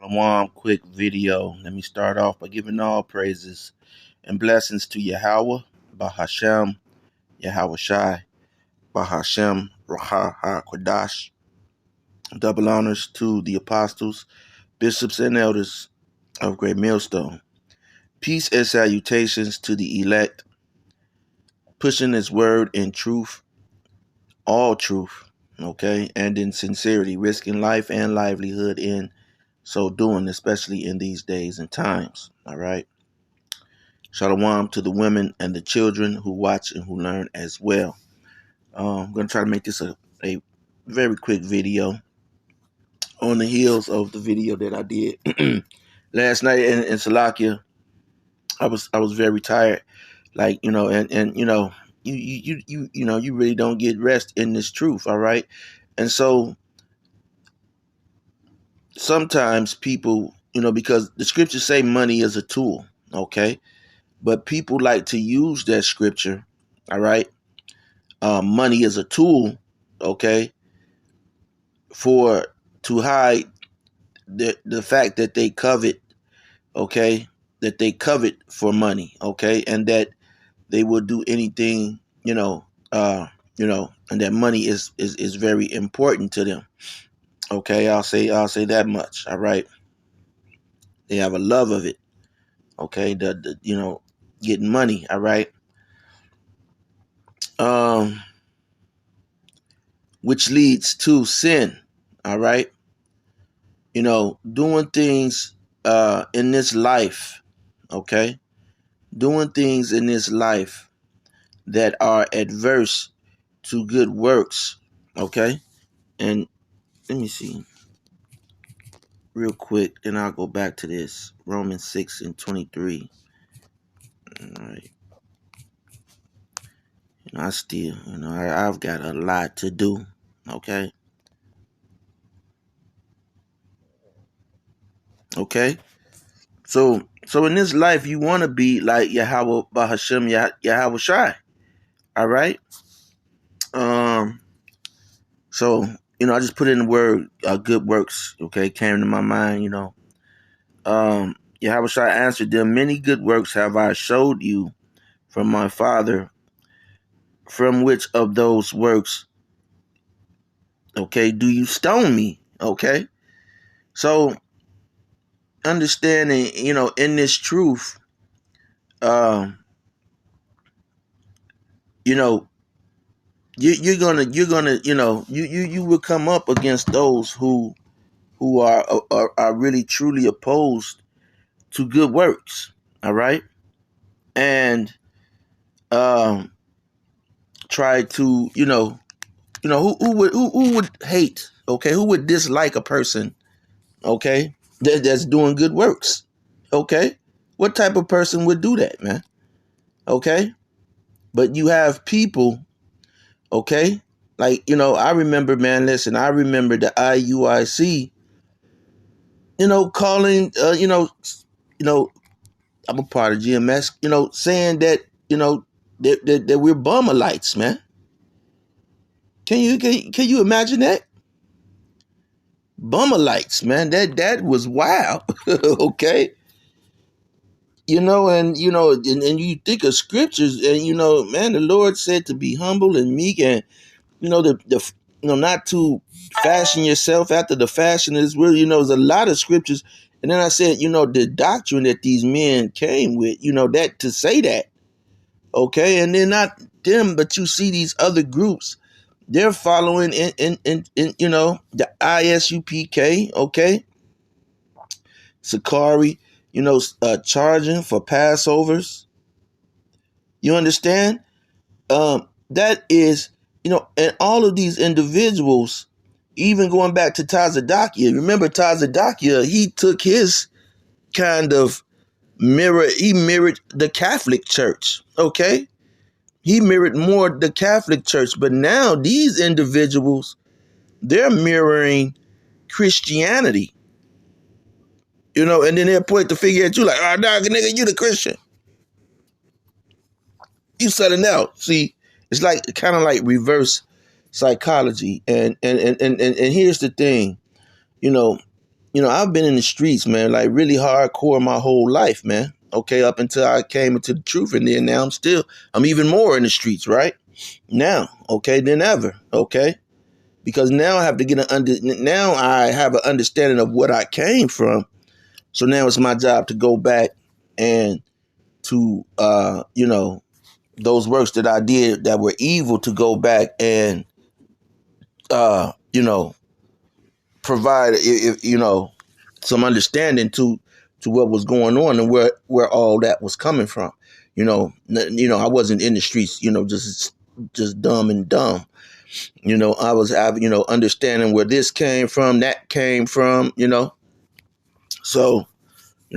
Shalom, quick video. Let me start off by giving all praises and blessings to Yahweh, Bahashem, Yahweh Shai, Bahashem, Raha HaKodash. Double honors to the apostles, bishops, and elders of Great Millstone. Peace and salutations to the elect, pushing his word in truth, all truth, okay, and in sincerity, risking life and livelihood in so doing, especially in these days and times. All right. Shalom to the women and the children who watch and who learn as well. I'm going to try to make this a very quick video on the heels of the video that I did last night in Salakia. I was very tired, like, and you really don't get rest in this truth. All right. And so sometimes people, because the scriptures say money is a tool. Okay. But people like to use that scripture, all right? Money is a tool, okay, to hide the fact that they covet, okay, that they covet for money, okay, and that they will do anything, and that money is very important to them, okay. I'll say that much, all right. They have a love of it, okay. Getting money, all right. Which leads to sin, all right? Doing things in this life, okay? Doing things in this life that are adverse to good works, okay? And let me see real quick, then I'll go back to this. Romans 6:23. All right. I still, I've got a lot to do, okay? Okay? So in this life, you want to be like Yahweh Bahashem, Yahweh Shai. All right. So I just put in the word good works. Okay, came to my mind. Yahweh Shai answered them, "Many good works have I showed you from my Father. From which of those works, okay, do you stone me?" Okay. So understanding, in this truth, you know, you're gonna you will come up against those who are really truly opposed to good works, all right, and try to who would hate, okay, who would dislike a person, okay, that's doing good works, okay, what type of person would do that, man, okay, but you have people, okay, like I remember, man, listen, I remember the IUIC, calling, I'm a part of GMS, saying that, that we're Bumalites, man. Can you imagine that? Bumalites, man. That was wild. Okay. And you think of scriptures, and man, the Lord said to be humble and meek, and the not to fashion yourself after the fashion of this world. There's a lot of scriptures. And then I said, the doctrine that these men came with, that to say that. Okay. And then not them, but you see these other groups, they're following in the ISUPK, okay? Sakari, charging for Passovers. You understand? That is, and all of these individuals, even going back to Tazadakia, remember Tazadakia, he took his kind of he mirrored the Catholic Church, okay? He mirrored more the Catholic Church, but now these individuals, they're mirroring Christianity, and then they'll point the finger at you like, "Oh, dog, nigga, you the Christian. You selling out." See, it's like kind of like reverse psychology. And here's the thing, I've been in the streets, man, like really hardcore my whole life, man. Okay, up until I came into the truth, and then now I'm even more in the streets, right? Now, okay, than ever, okay? Because now I have to now I have an understanding of what I came from. So now it's my job to go back and to those works that I did that were evil, to go back and provide, if some understanding to what was going on, and where all that was coming from. I wasn't in the streets, just dumb and dumb. I was having, understanding where this came from, that came from. So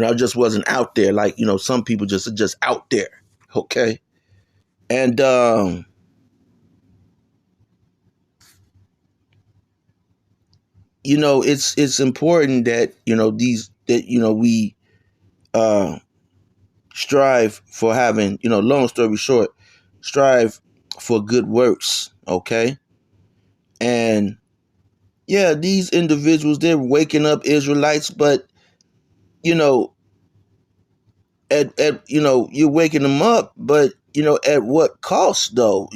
I just wasn't out there like, some people just out there. Okay. And it's important that we uh strive for having, long story short, strive for good works. Okay. And yeah, these individuals, they're waking up Israelites, but you know you're waking them up, but at what cost though?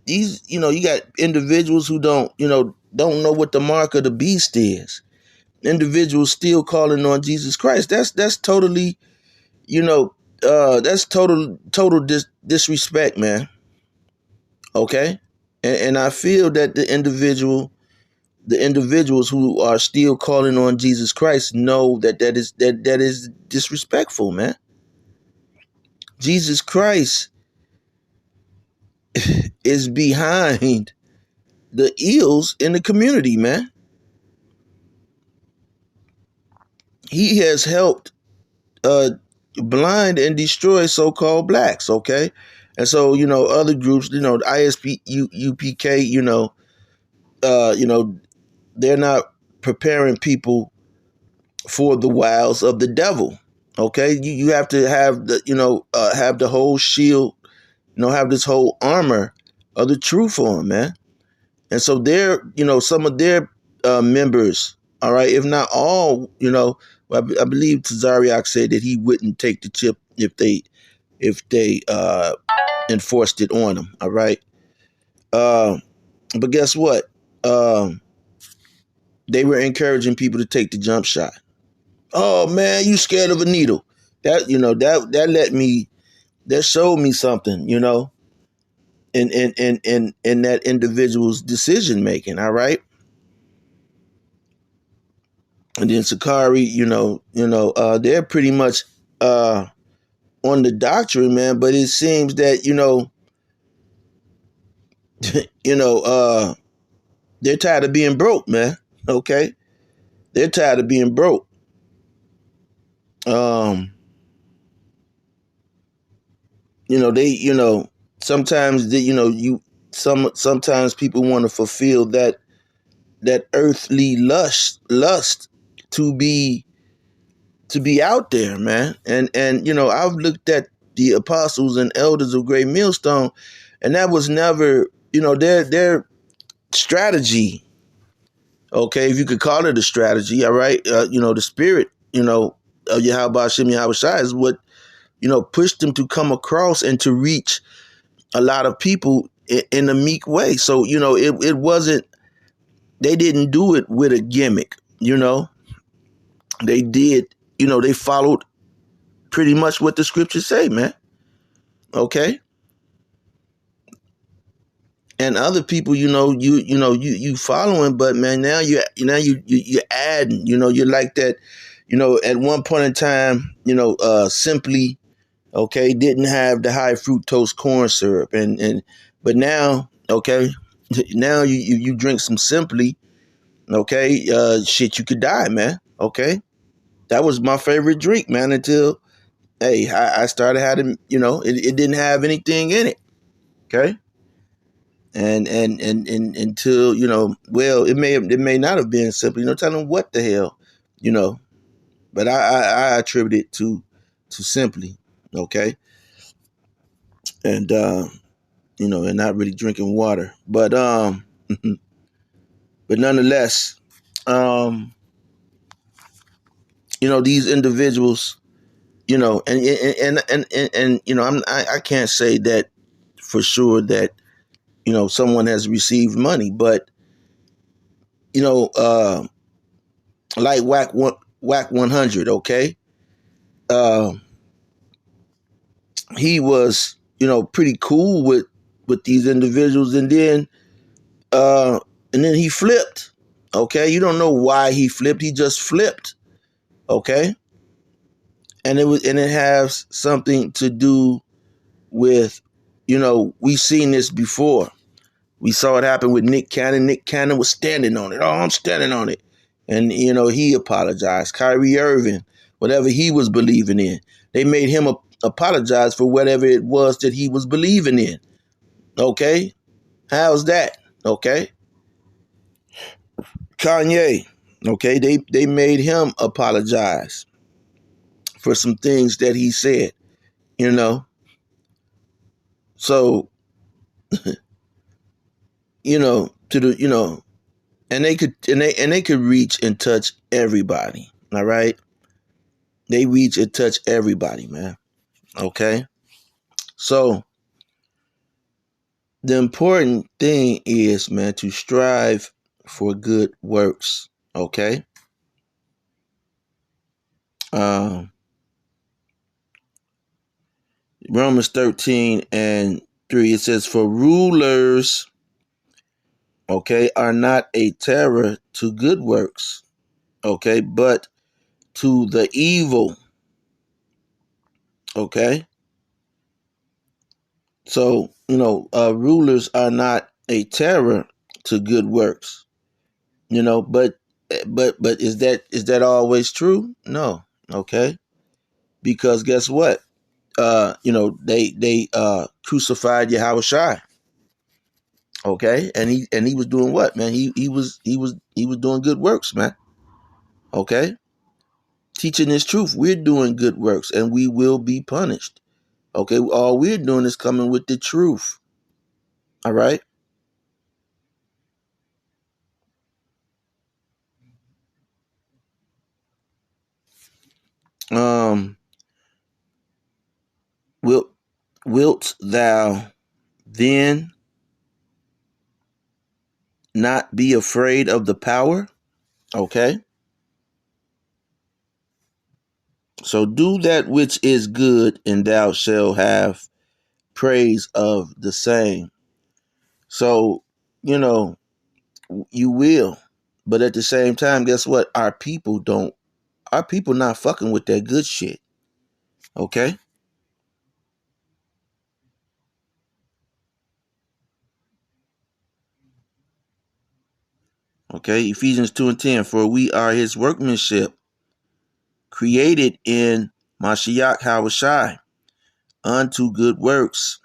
These, you got individuals who don't know what the mark of the beast is. Individuals still calling on Jesus Christ. That's totally, that's total disrespect, man. Okay. And I feel that the individuals who are still calling on Jesus Christ know that is disrespectful, man. Jesus Christ is behind the ills in the community, man. He has helped blind and destroy so-called blacks, okay? And so, other groups, the ISP, UPK, they're not preparing people for the wiles of the devil. Okay, you have to have have the whole shield, have this whole armor of the truth on, man. And so some of their members, all right, if not all, I believe Tazariak said that he wouldn't take the chip if they enforced it on them. All right, uh, but guess what? Um, they were encouraging people to take the jump shot. Oh man, you scared of a needle? That showed me something, in that individual's decision making. All right. And then Sakari, they're pretty much on the doctrine, man. But it seems that they're tired of being broke, man. Okay, they're tired of being broke. Um, they, sometimes sometimes people want to fulfill that earthly lust to be out there, man. And I've looked at the apostles and elders of Great Millstone, and that was never, their strategy. Okay, if you could call it a strategy, all right. The spirit, of Yahweh Shem Yahweh Shai is what pushed them to come across and to reach a lot of people in a meek way. So it wasn't. They didn't do it with a gimmick. They did. They followed pretty much what the scriptures say, man. Okay. And other people, you following, but man, now you're adding, you're like that, at one point in time, Simply, okay, didn't have the high fructose corn syrup, but now, okay, now you drink some Simply, okay, shit, you could die, man. Okay, that was my favorite drink, man, until hey, I started having, it didn't have anything in it. Okay. And until, well, it may not have been Simply, tell them what the hell, you know, but I attribute it to Simply. Okay. And, and not really drinking water, but nonetheless, um, these individuals, and I can't say that for sure that someone has received money, but you know, uh, like Whack 100, okay, uh, he was pretty cool with these individuals, uh, and then he flipped. Okay, you don't know why he flipped. He just flipped. Okay, and it has something to do with we've seen this before. We saw it happen with Nick Cannon. Nick Cannon was standing on it. Oh, I'm standing on it. And, he apologized. Kyrie Irving, whatever he was believing in, they made him apologize for whatever it was that he was believing in. Okay? How's that? Okay? Kanye, okay? They made him apologize for some things that he said, you know? So, to the, and they could reach and touch everybody. All right? They reach and touch everybody, man. Okay? So the important thing is, man, to strive for good works. Okay? Um, Romans 13:3, it says, for rulers, okay, are not a terror to good works, okay, but to the evil. Okay? So, rulers are not a terror to good works. But is that always true? No. Okay? Because guess what? They crucified Yahushua. Okay? And he was doing what, man? He was doing good works, man. Okay? Teaching this truth. We're doing good works and we will be punished. Okay? All we're doing is coming with the truth. All right? Um wilt wilt thou then not be afraid of the power? Okay? So do that which is good, and thou shalt have praise of the same. So, you know, you will. But at the same time, guess what? Our people not fucking with that good shit. Okay? Okay, Ephesians 2:10, for we are his workmanship, created in Mashiach Hawashai, unto good works,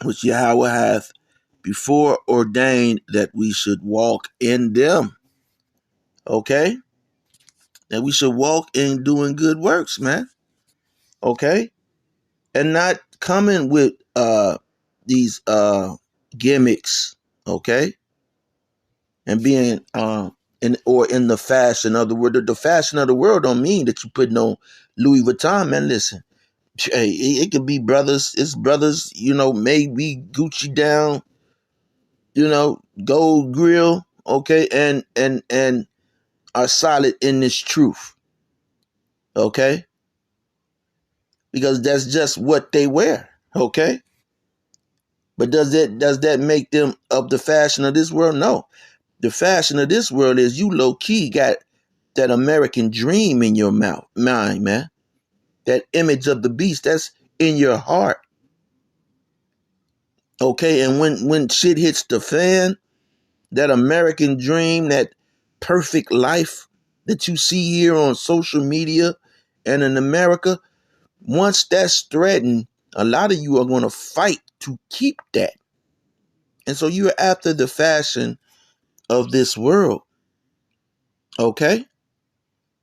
which Yahweh hath before ordained that we should walk in them. Okay? That we should walk in doing good works, man. Okay? And not coming with these gimmicks, okay? And being in the fashion of the world. The fashion of the world don't mean that you putting on Louis Vuitton, man. Listen, hey, it could be brothers. It's brothers, maybe Gucci down, gold grill, okay, and are solid in this truth, okay, because that's just what they wear, okay. But does that make them of the fashion of this world? No. The fashion of this world is you low key got that American dream in your mind, man. That image of the beast that's in your heart, okay. And when shit hits the fan, that American dream, that perfect life that you see here on social media and in America, once that's threatened, a lot of you are going to fight to keep that. And so you're after the fashion of this world, okay?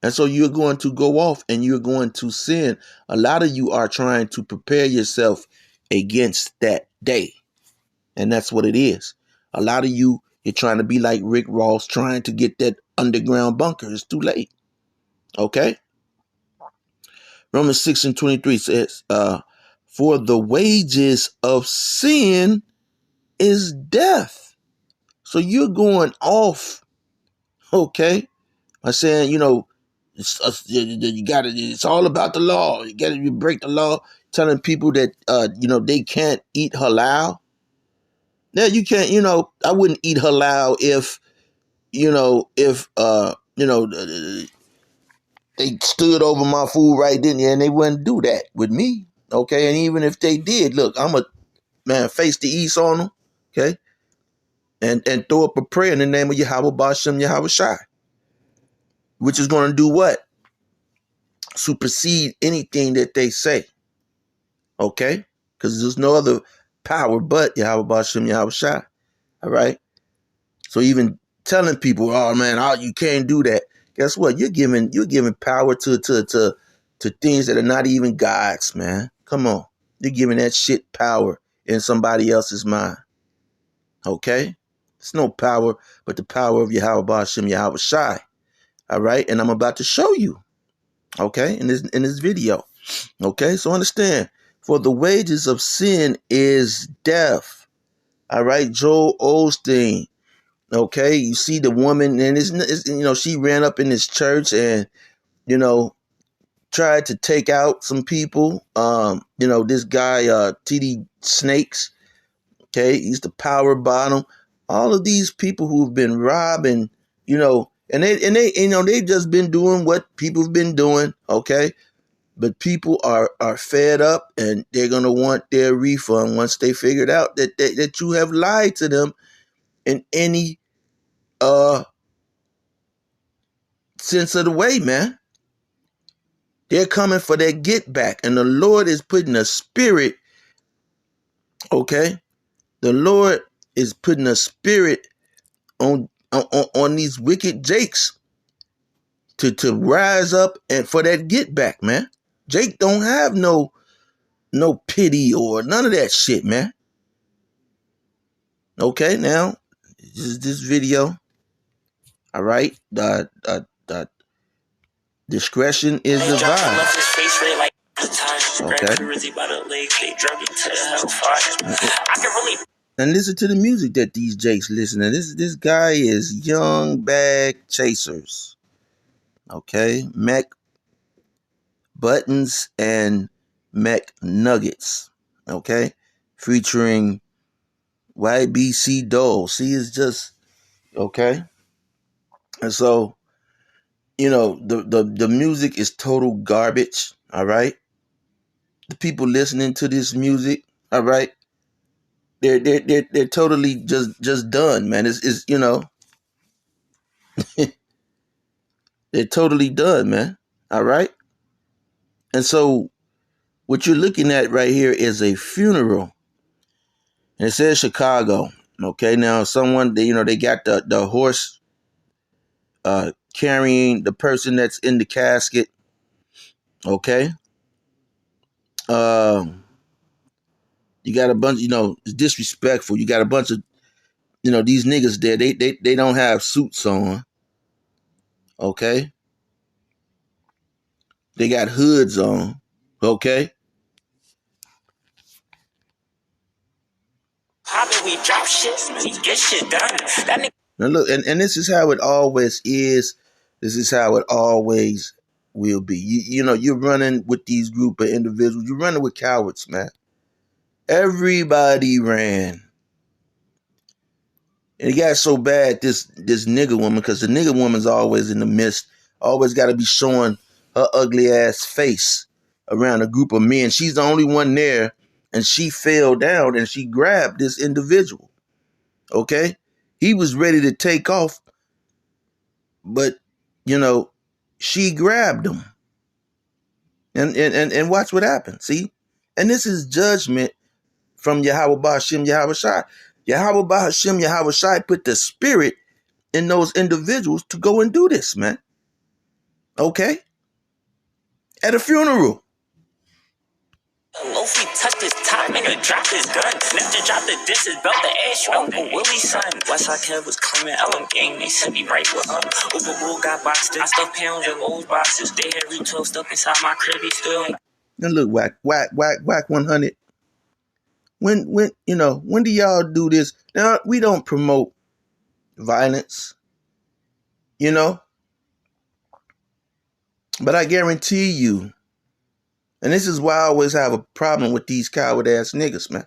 And so you're going to go off and you're going to sin. A lot of you are trying to prepare yourself against that day. And that's what it is. A lot of you You're trying to be like Rick Ross, trying to get that underground bunker. It's too late. Okay? Romans 6:23 says, for the wages of sin is death. So you're going off, okay? By saying, you got to. It's all about the law. You break the law, telling people that they can't eat halal. Yeah, you can't. I wouldn't eat halal if they stood over my food right then, and they wouldn't do that with me. Okay, and even if they did, look, I'm a man, face the east on them. Okay, and throw up a prayer in the name of Yahweh Bashem Yahweh Shai, which is going to do what? Supersede anything that they say. Okay, because there's no other power but Yahweh Bashem Yahweh Shai. All right. So even telling people, oh man, you can't do that. Guess what? You're giving power to things that are not even God's, man. Come on. You're giving that shit power in somebody else's mind. Okay? It's no power but the power of Yahweh Bashem Yahweh Shai. All right? And I'm about to show you. Okay? In this video. Okay? So understand. For the wages of sin is death. All right? Joel Osteen. Okay, you see the woman, and she ran up in this church and tried to take out some people. This guy TD Snakes. Okay, he's the power bottom. All of these people who've been robbing, and they've just been doing what people have been doing. Okay, but people are fed up, and they're gonna want their refund once they figured out that you have lied to them in any sense of the way, man. They're coming for their get back. And the Lord is putting a spirit, okay? The Lord is putting a spirit on these wicked Jakes to rise up and for that get back, man. Jake don't have no pity or none of that shit, man. Okay, now, this video. All right. Discretion is advised. Okay. And listen to the music that these Jakes listen to. This guy is Young Bag Chasers. Okay. Mac Buttons and Mac Nuggets. Okay. Featuring YBC Dole. See, it's just okay. And so, the music is total garbage. All right. The people listening to this music, all right, they're totally just done, man. It's they're totally done, man. All right. And so what you're looking at right here is a funeral. And it says Chicago. Okay, now someone they got the horse carrying the person that's in the casket. Okay. You got a bunch, it's disrespectful. You got a bunch of these niggas there. They don't have suits on. Okay. They got hoods on. Okay. How did we drop shit? We get shit done. Now look, and this is how it always is. This is how it always will be. You're running with these group of individuals. You're running with cowards, man. Everybody ran. And it got so bad, this nigga woman, because the nigga woman's always in the midst, always got to be showing her ugly ass face around a group of men. She's the only one there, and she fell down and she grabbed this individual. Okay? He was ready to take off, but, she grabbed him. And watch what happened, see? And this is judgment from Yahweh Ba'Hashem Yahweh Shai. Yahweh Ba'Hashem Yahweh Shai put the spirit in those individuals to go and do this, man. Okay? At a funeral. Lofi touched his top, nigga dropped his gun. Never dropped the disses, belt the ass, you Uncle Willie's son. Westside Kev was claiming LM gang, they said me right with him. Uber Bull got boxed in. I stuffed pounds in old boxes. They had retail stuff inside my crib, he still ain't. Then look, whack 100. When when do y'all do this? Now, we don't promote violence, but I guarantee you, and this is why I always have a problem with these coward ass niggas, man.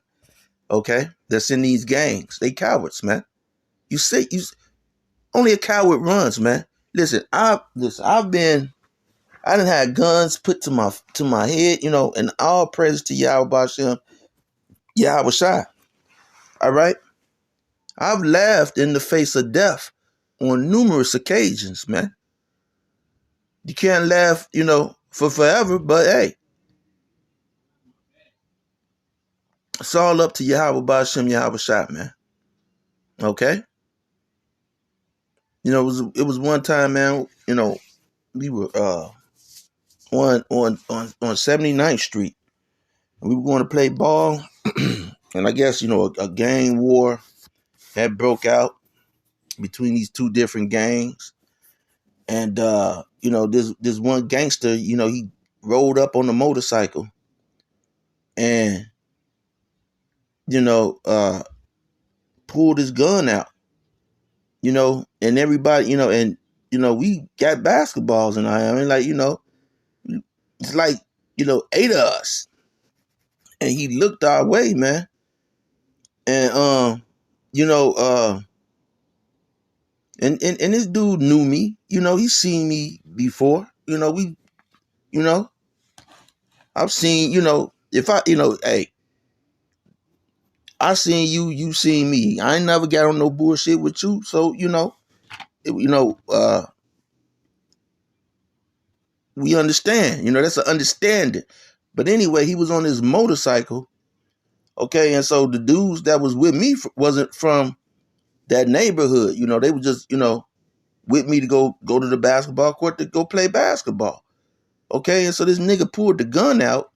Okay, that's in these gangs. They cowards, man. You only a coward runs, man. I done had guns put to my head, and all praise to Yahweh Bashem, Yahweh Shai. All right, I've laughed in the face of death on numerous occasions, man. You can't laugh, for forever, but hey, it's all up to Yahweh Bashem, Yahweh Shai, man. Okay. It was one time, man. We were on 79th Street. We were going to play ball, and I guess a gang war had broke out between these two different gangs, and this one gangster, he rolled up on the motorcycle, and pulled his gun out, and everybody, and we got basketballs, and it's like 8 of us, and he looked our way, man, and and this dude knew me, he's seen me before, I've seen, if I, hey, I seen you, you seen me. I ain't never got on no bullshit with you, so we understand. That's an understanding. But anyway, he was on his motorcycle, okay, and so the dudes that was with me wasn't from that neighborhood. They were just with me to go to the basketball court to go play basketball, okay, and so this nigga pulled the gun out.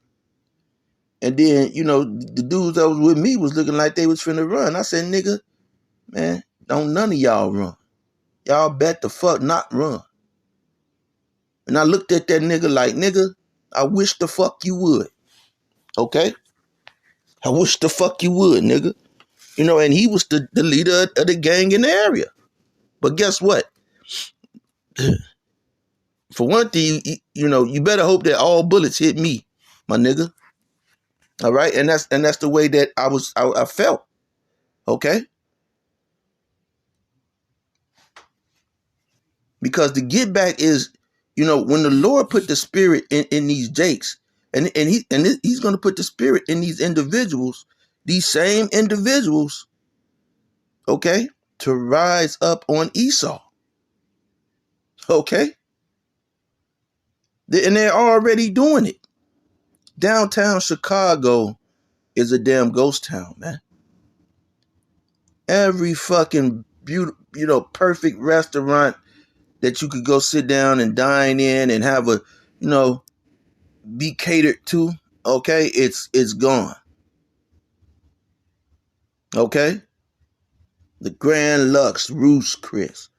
And then, the dudes that was with me was looking like they was finna run. I said, nigga, man, don't none of y'all run. Y'all bet the fuck not run. And I looked at that nigga like, nigga, I wish the fuck you would. Okay? I wish the fuck you would, nigga. And he was the leader of the gang in the area. But guess what? For one thing, you better hope that all bullets hit me, my nigga. All right? And that's the way that I felt. Okay? Because the get back is, when the Lord put the spirit in these Jakes, and he's going to put the spirit in these individuals, these same individuals, okay, to rise up on Esau. Okay? And they're already doing it. Downtown Chicago is a damn ghost town, man. Every fucking beautiful, perfect restaurant that you could go sit down and dine in and have a, be catered to, okay, it's gone. Okay? The Grand Lux, Roost, Chris.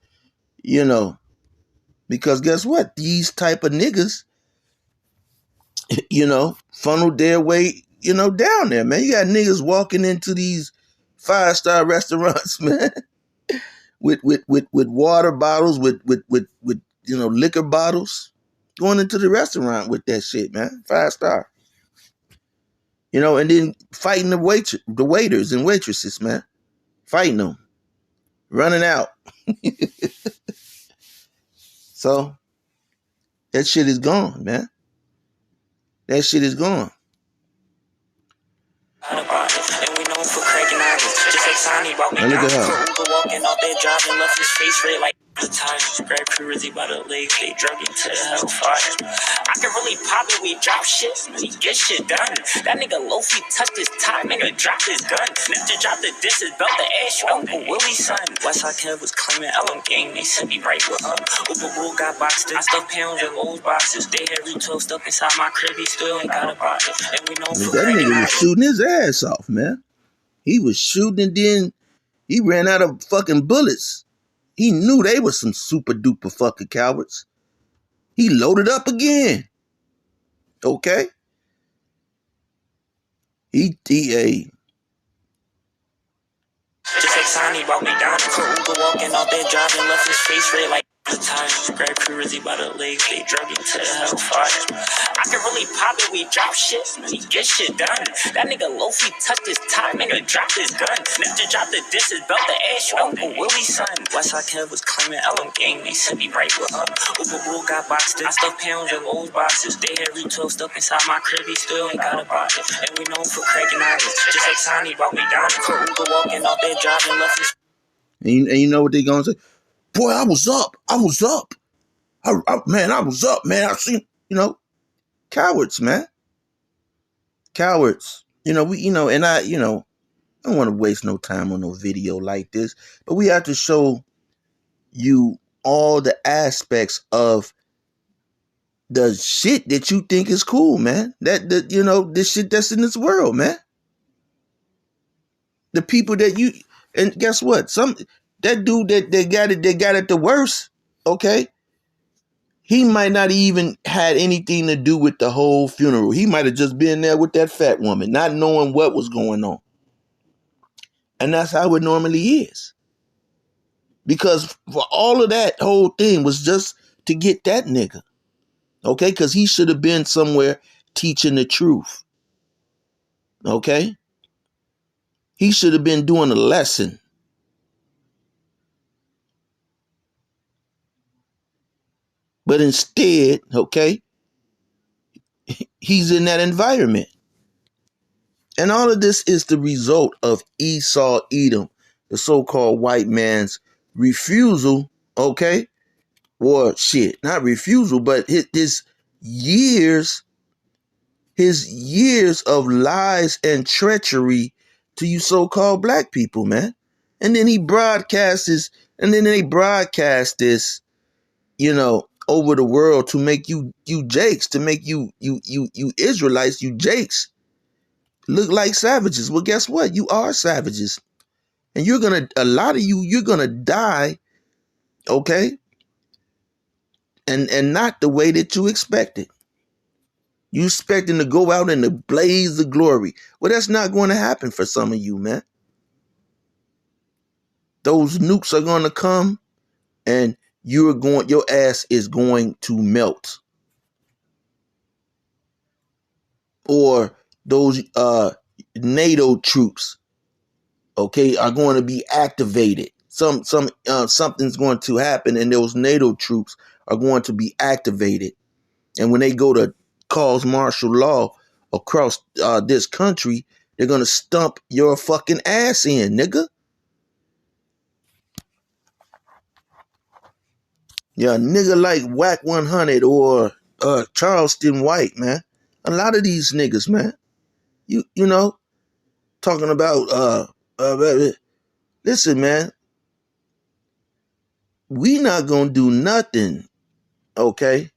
Because guess what? These type of niggas, funneled their way, down there, man. You got niggas walking into these 5-star restaurants, man, with water bottles, with liquor bottles, going into the restaurant with that shit, man. 5-star. And then fighting the waiters and waitresses, man. Fighting them. Running out. So, that shit is gone, man. That shit is gone. And we known for cracking eyes. Just like Sonny walking. Now look at her. Walking off that job and left his face red like The time, grab purity by the legs, they drug into the hellfire. I can really pop it, we drop shit, we get shit done. That nigga Lofi touched his tie, nigga dropped his gun. Ninja dropped the disses, belt the ass, you Uncle Willie's son. Westside Kev was claiming LM gang, they sent me right with him. Uber Bull got boxed in, I stuffed pounds in those boxes. They had retail stuck inside my crib, he still ain't got a box. And we know for that nigga was shooting his ass off, man. He was shooting and then he ran out of fucking bullets. He knew they were some super duper fucking cowards. He loaded up again. Okay? Just like Sonny brought me down to Uber walking off that drive and left his face red like the time. Grab purity by the legs, they drug into the hellfire. I can really pop it, we drop shit, we get shit done. That nigga Lofi touched his tie, nigga dropped his gun. Ninja dropped the disses, belt the ass, you Uncle Willie's son. Westside Kev was claiming LM gang, they sent me right with him. Uber Bull got boxed in, I stuffed pounds in those boxes. They had retail stuck inside my crib, he still ain't got a box. And we know for cracking eyes, just like Sonny brought me down to Uber walking off that drive and left his. And you know what they gonna say? Boy, I was up. I was up, man. I seen, cowards, man. Cowards. And I don't want to waste no time on no video like this, but we have to show you all the aspects of the shit that you think is cool, man. This shit that's in this world, man. The people that and guess what? That dude that they got it the worst, okay? He might not even had anything to do with the whole funeral. He might have just been there with that fat woman, not knowing what was going on. And that's how it normally is. Because for all of that whole thing was just to get that nigga, okay? Because he should have been somewhere teaching the truth, okay? He should have been doing a lesson. But instead, okay, he's in that environment. And all of this is the result of Esau Edom, the so-called white man's refusal, okay? Or shit, not refusal, but his years of lies and treachery to you so-called black people, man. And then they broadcast this, over the world to make you jakes, to make you Israelites, you jakes, look like savages. Well, guess what? You are savages. And a lot of you're gonna die, okay? And not the way that you expected. You expecting to go out in the blaze of glory. Well, that's not going to happen for some of you, man. Those nukes are gonna come and your ass is going to melt. Or those NATO troops, okay, are going to be activated. Something's going to happen, and those NATO troops are going to be activated. And when they go to cause martial law across this country, they're going to stump your fucking ass in, nigga. Yeah, a nigga like Whack 100 or Charleston White, man. A lot of these niggas, man. You know, talking about listen, man. We not gonna do nothing, okay?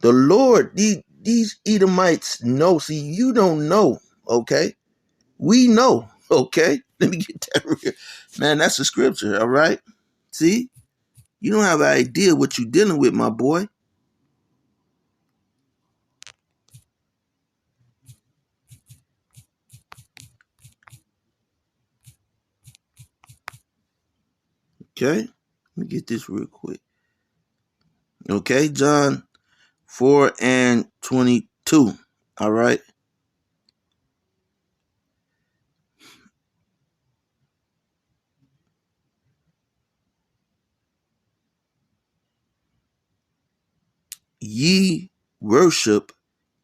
The Lord, these Edomites know. See, you don't know, okay? We know, okay? Let me get that real. Man, that's the scripture, all right? See? You don't have an idea what you're dealing with, my boy. Okay? Let me get this real quick. Okay, John 4:22. All right? Ye worship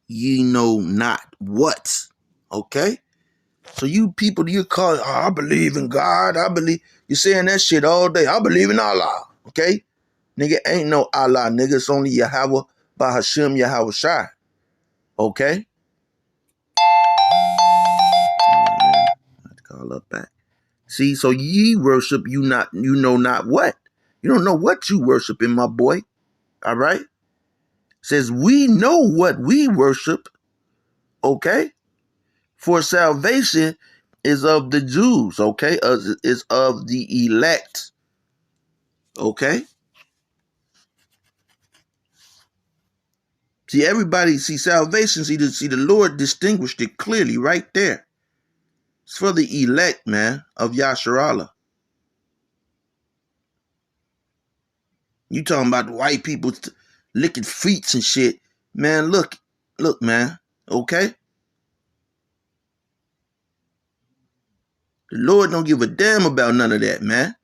ye know not what. Okay? So you people, you call, I believe in God. You're saying that shit all day. I believe in Allah. Okay? Nigga, ain't no Allah, nigga. It's only Yahweh Bahashem Yahweh Shai. Okay? Oh, man. I have to call up back. See, so ye worship you know not what. You don't know what you worshiping, my boy. All right? Says we know what we worship. Okay? For salvation is of the Jews. Okay? Is of the elect. Okay? See, everybody, see, salvation, see the Lord distinguished it clearly right there. It's for the elect, man, of Yasharallah. You talking about the white people licking feet and shit. Man, look, man, okay? The Lord don't give a damn about none of that, man.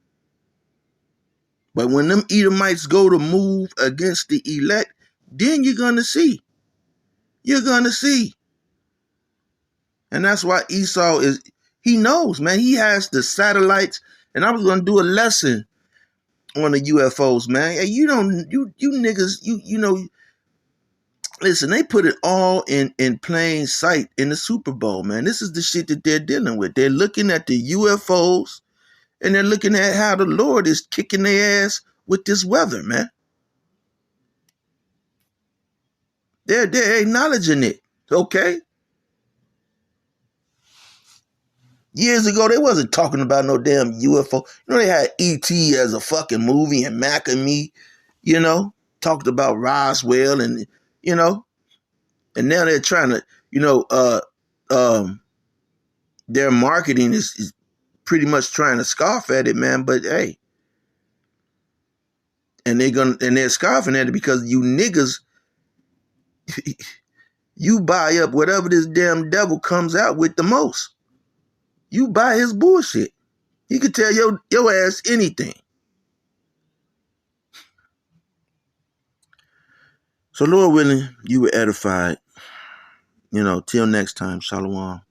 But when them Edomites go to move against the elect, then you're going to see. You're going to see. And that's why Esau he knows, man. He has the satellites. And I was going to do a lesson on the UFOs, man. Hey, you niggas, you know, listen, they put it all in plain sight in the Super Bowl, man. This is the shit that they're dealing with. They're looking at the UFOs and they're looking at how the Lord is kicking their ass with this weather, man. They're acknowledging it, okay? Years ago, they wasn't talking about no damn UFO. You know, they had E.T. as a fucking movie and Mac and Me, you know, talked about Roswell and, you know, and now they're trying to, you know, their marketing is pretty much trying to scoff at it, man. But hey, and they're scoffing at it because you niggas, you buy up whatever this damn devil comes out with the most. You buy his bullshit. He could tell your ass anything. So Lord willing, you were edified. You know, till next time, Shalom.